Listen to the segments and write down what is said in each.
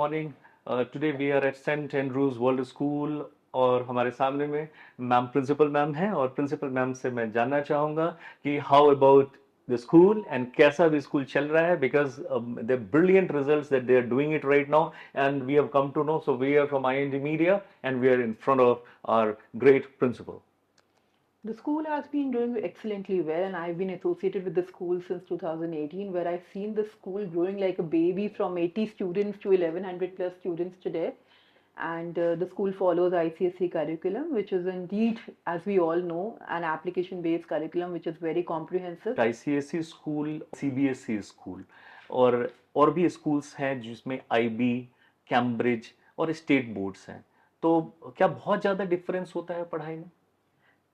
morning. Today we are at St. Andrews World School और हमारे सामने में मैम प्रिंसिपल मैम हैं और प्रिंसिपल मैम से मैं जानना चाहूँगा कि how about the school and कैसा भी स्कूल चल रहा है because the brilliant results that they are doing it right now and we have come to know, so we are from IND Media and we are in front of our great principal. The school has been doing excellently well, and I've been associated with the school since 2018, where I've seen the school growing like a baby from 80 students to 1100 plus students today. And the school follows ICSE curriculum, which is indeed, as we all know, an application-based curriculum, which is very comprehensive. ICSE school, CBSE school और भी schools हैं जिसमें IB, Cambridge और state boards हैं, तो क्या बहुत ज़्यादा डिफरेंस होता है पढ़ाई में?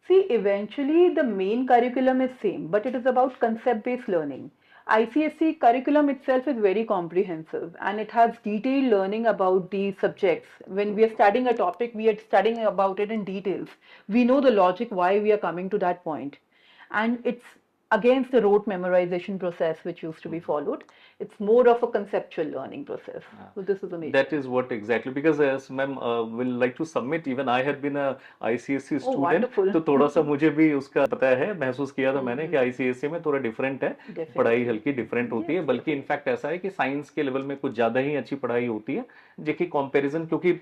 See, eventually the main curriculum is same, but it is about concept-based learning. ICSE curriculum itself is very comprehensive and it has detailed learning about the subjects. When we are studying a topic, we are studying about it in details. We know the logic why we are coming to that point. And it's against the rote memorization process which used to be followed. It's more of a conceptual learning process. So this is amazing. That is what exactly, because as ma'am will like to submit, even I had been a ICSE Oh, student, wonderful. तो थोड़ा सा मुझे भी उसका पता है, महसूस किया था मैंने कि ICSE में थोड़ा डिफरेंट है, पढ़ाई हल्की डिफरेंट होती है, बल्कि इनफैक्ट ऐसा है कि साइंस के लेवल में कुछ ज़्यादा ही अच्छी पढ़ाई होती है, जिसकी कंपैरिजन, क्योंकि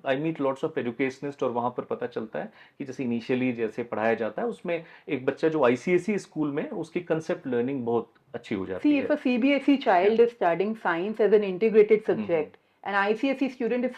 I meet lots of educationist और वहाँ पर पता चलता है कि जैसे इनिशियली जैसे पढ़ाया जाता है उसमें एक बच्चा जो ICSE स्कूल में उसकी कंसेप्ट लर्निंग बहुत अच्छी हो जाती See, है. if a CBSE child is studying science as an integrated subject, an ICSE student is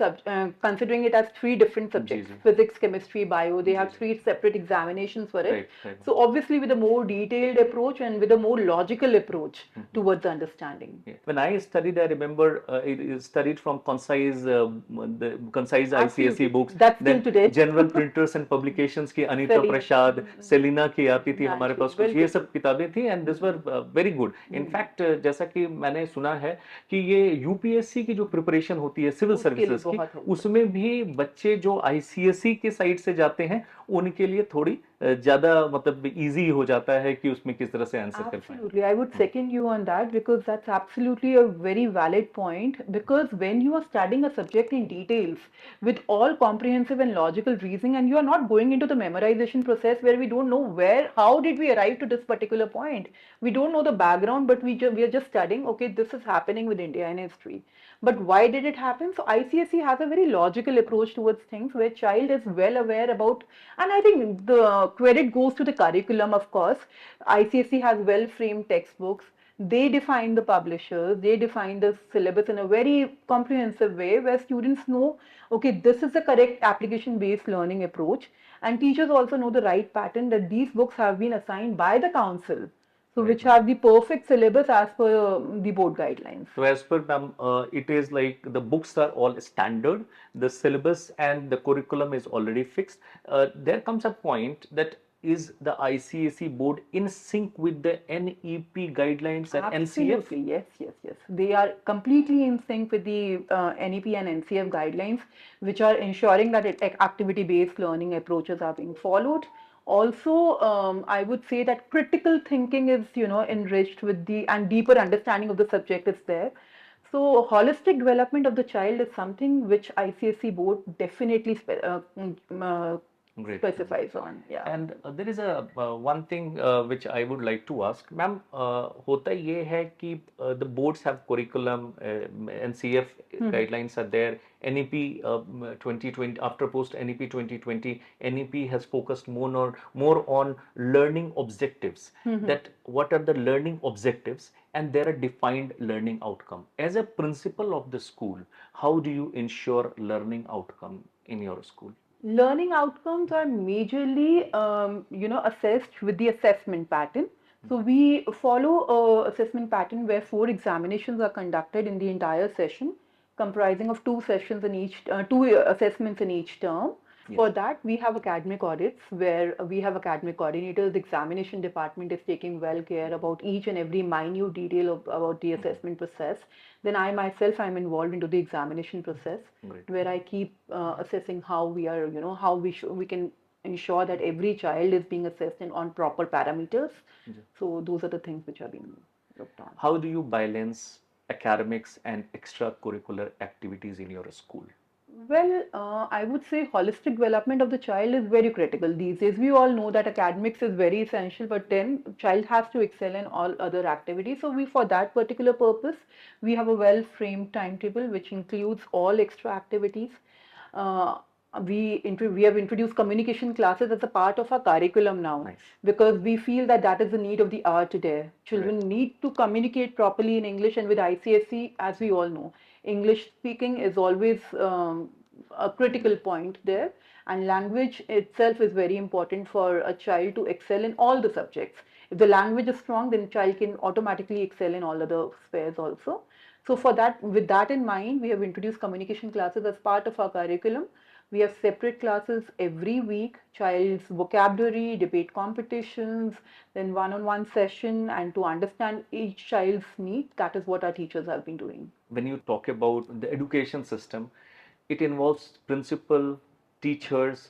considering it as three different subjects, physics, chemistry, bio. They have three separate examinations for it. So obviously with a more detailed approach and with a more logical approach towards understanding. When I studied, I remember it studied from the concise ICSE books. That's still today. General Printers and Publications की अनीता प्रसाद, Selina की आती थी हमारे पास कुछ, ये सब किताबें थी and these were very good. In fact, जैसा कि मैंने सुना है कि ये UPSC की जो प्रिपरेशन होती है सिविल सर्विसेज की, उसमें भी बच्चे जो ICSE के साइड से जाते हैं उनके लिए थोड़ी ज़्यादा मतलब इजी हो जाता है कि उसमें किस तरह से आंसर कर पाएं. Absolutely, I would second you on that because that's absolutely a very valid point. Because when you are studying a subject in details with all comprehensive and logical reasoning, and you are not going into the memorization process where we don't know how did we arrive to this particular point. We don't know the background, but we are just studying. Okay, this is happening with India in history. But why did it happen? So ICSE has a very logical approach towards things where child is well aware about, and I think the credit goes to the curriculum, of course. ICSE has well-framed textbooks. They define the publishers, they define the syllabus in a very comprehensive way where students know, okay, this is the correct application-based learning approach. And teachers also know the right pattern that these books have been assigned by the council. So which have the perfect syllabus as per the board guidelines. So as per them, it is like the books are all standard, the syllabus and the curriculum is already fixed. There comes a point that is the ICSE board in sync with the NEP guidelines and NCF? Absolutely, yes. They are completely in sync with the NEP and NCF guidelines, which are ensuring that activity-based learning approaches are being followed. Also, I would say that critical thinking is, enriched with and deeper understanding of the subject is there. So, holistic development of the child is something which ICSE board definitely specifies on. Yeah. And there is a one thing which I would like to ask, ma'am. होता ये है कि the boards have curriculum, NCF guidelines are there. NEP 2020, after post NEP 2020, NEP has focused more on learning objectives. That what are the learning objectives, and there are defined learning outcome. As a principal of the school, how do you ensure learning outcome in your school? Learning outcomes are majorly, assessed with the assessment pattern. So we follow a assessment pattern where 4 examinations are conducted in the entire session, comprising of 2 sessions in each, 2 assessments in each term. Yes. For that, we have academic audits where we have academic coordinators. The examination department is taking well care about each and every minute detail about the assessment process. Then I myself, I'm involved into the examination process. Great. Where I keep assessing how we are, how we can ensure that every child is being assessed on proper parameters. So those are the things which are being looked on. How do you balance academics and extracurricular activities in your school? Well, I would say holistic development of the child is very critical these days. We all know that academics is very essential, but then child has to excel in all other activities. So we, for that particular purpose, we have a well-framed timetable which includes all extra activities. Uh, we have introduced communication classes as a part of our curriculum now, Nice. because we feel that that is the need of the hour today. Children Right. need to communicate properly in English, and with ICSE, as we all know, English speaking is always a critical point there, and language itself is very important for a child to excel in all the subjects. If the language is strong, then child can automatically excel in all other spheres also. So for that, with that in mind, we have introduced communication classes as part of our curriculum. We have separate classes every week, child's vocabulary, debate competitions, then one-on-one session, and to understand each child's need, that is what our teachers have been doing. When you talk about the education system, it involves principal, teachers,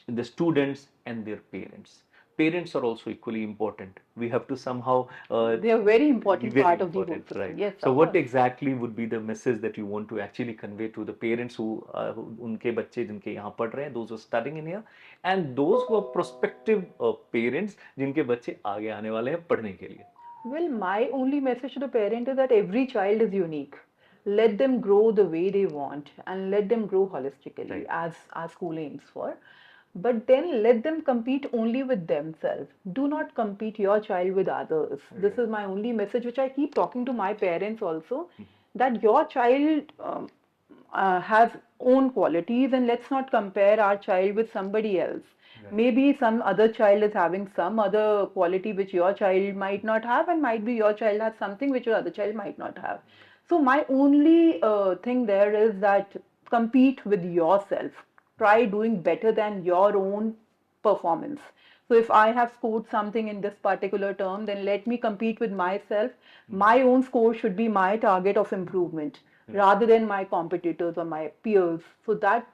the students, and their parents. Parents are also equally important. We have to somehow They are very important very part of the whole important, system. right? Yes, So of what course. exactly would be the message that you want to actually convey to the parents who उनके बच्चे जिनके यहाँ पढ़ रहे हैं, those who are studying in here, and those who are prospective parents जिनके बच्चे आगे आने वाले हैं पढ़ने के लिए. Well, my only message to the parent is that every child is unique. Let them grow the way they want and let them grow holistically, Right. as our school aims for. But then let them compete only with themselves. Do not compete your child with others. This Right. is my only message, which I keep talking to my parents also, that your child has own qualities, and let's not compare our child with somebody else. Right. Maybe some other child is having some other quality which your child might not have, and might be your child has something which your other child might not have. So my only thing there is that compete with yourself. Try doing better than your own performance. So if I have scored something in this particular term, then let me compete with myself. My own score should be my target of improvement rather than my competitors or my peers. So that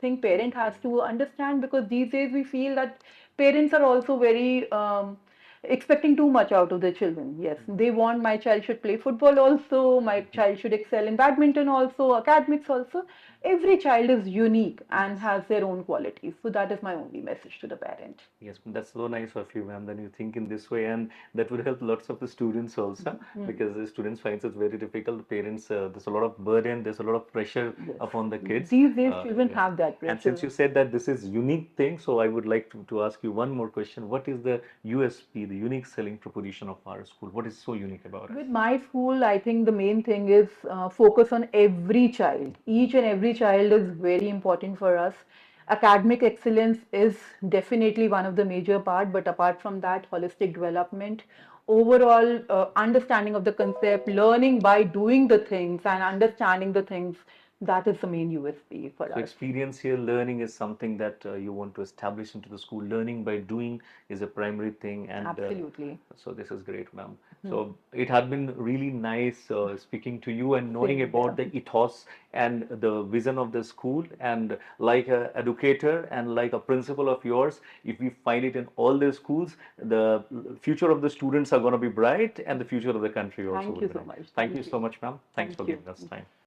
thing parent has to understand, because these days we feel that parents are also very expecting too much out of their children. Yes, they want my child should play football also, my child should excel in badminton also, academics also. Every child is unique and has their own qualities. So that is my only message to the parent. Yes, that's so nice of you, ma'am. Then you think in this way, and that would help lots of the students also, because the students finds it very difficult. The parents, there's a lot of burden, there's a lot of pressure Yes. upon the kids. These days, children Yeah. have that And since pressure. you said that this is unique thing, so I would like to ask you one more question. What is the USP, the unique selling proposition of our school? What is so unique about it? With my school, I think the main thing is focus on every child. Each and every child is very important for us. Academic excellence is definitely one of the major part, but apart from that, holistic development, overall understanding of the concept, learning by doing the things and understanding the things, that is the main USP for So us. experiential learning is something that you want to establish into the school. Learning by doing is a primary thing, and Absolutely. so this is great, ma'am. So it had been really nice speaking to you and knowing Same about here. the ethos and the vision of the school. And like a educator and like a principal of yours, if we find it in all the schools, the future of the students are going to be bright, and the future of the country also Thank will you be so bright. much. Thank you Thank so you. much, ma'am. Thanks Thank for you. giving us time.